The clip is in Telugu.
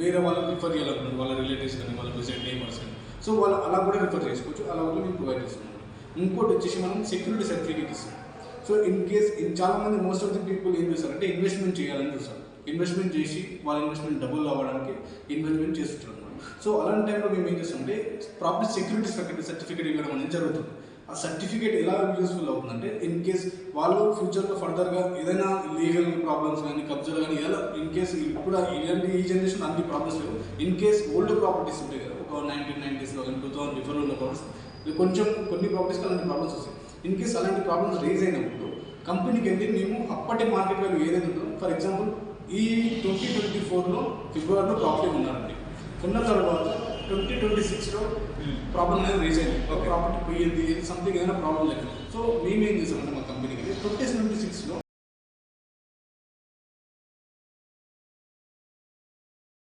వేరే వాళ్ళకి రిఫర్ చేయాలనుకుంటున్నారు, వాళ్ళ రిలేటివ్స్ కానీ వాళ్ళ ప్రెసెంట్ నేమర్స్ కానీ. సో వాళ్ళు అలా కూడా రిఫర్ చేసుకోవచ్చు, అలా కూడా మేము ప్రొవైడ్ చేస్తున్నాం. ఇంకోటి వచ్చేసి మనం సెక్యూరిటీ సర్టిఫికేట్ ఇస్తాం. సో ఇన్ కేస్ చాలామంది మోస్ట్ ఆఫ్ ది పీపుల్ ఏం చేస్తారంటే ఇన్వెస్ట్మెంట్ చేయాలని చూస్తారు, ఇన్వెస్ట్మెంట్ చేసి వాళ్ళ ఇన్వెస్ట్మెంట్ డబుల్ అవ్వడానికి ఇన్వెస్ట్మెంట్ చేస్తుంటారు. సో అలాంటి టైంలో మేము ఏం చేస్తామంటే ప్రాపర్ సెక్యూరిటీ సర్టిఫికేట్ ఇవ్వడం అనేది జరుగుతుంది. ఆ సర్టిఫికేట్ ఎలా యూస్ఫుల్ అవుతుందంటే ఇన్ కేస్ వాళ్ళు ఫ్యూచర్లో ఫర్దర్గా ఏదైనా లీగల్ ప్రాబ్లమ్స్ కానీ కబ్జాలు కానీ ఎలా ఇన్ కేస్ ఇప్పుడు ఈ జనరేషన్ అన్ని ప్రాబ్లమ్స్ లేవు. ఇన్ కేస్ ఓల్డ్ ప్రాపర్టీస్ ఉంటాయి కదా, ఒక 1990s కానీ 2004 ఉన్న ప్రాపర్టీస్, కొన్ని ప్రాపర్టీస్కి అలాంటి ప్రాబ్లమ్స్ వస్తాయి. ఇన్ కేస్ అలాంటి ప్రాబ్లమ్స్ రేజ్ అయినప్పుడు కంపెనీకి వెళ్ళి మేము అప్పటి మార్కెట్ వాల్యూ ఏదైతే ఉందో, ఫర్ ఎగ్జాంపుల్ ఈ 2024లో ఫిబ్రవరిలో ప్రాపర్టీ ఉన్నారండి, ఉన్న తర్వాత 2026లో ప్రాబ్లం అనేది రేజ్ అయింది, ప్రాపర్టీ పోయింది, సంథింగ్ ఏదైనా ప్రాబ్లం లేదు. సో మేము ఏం చేసామంటే మా కంపెనీకి 2026లో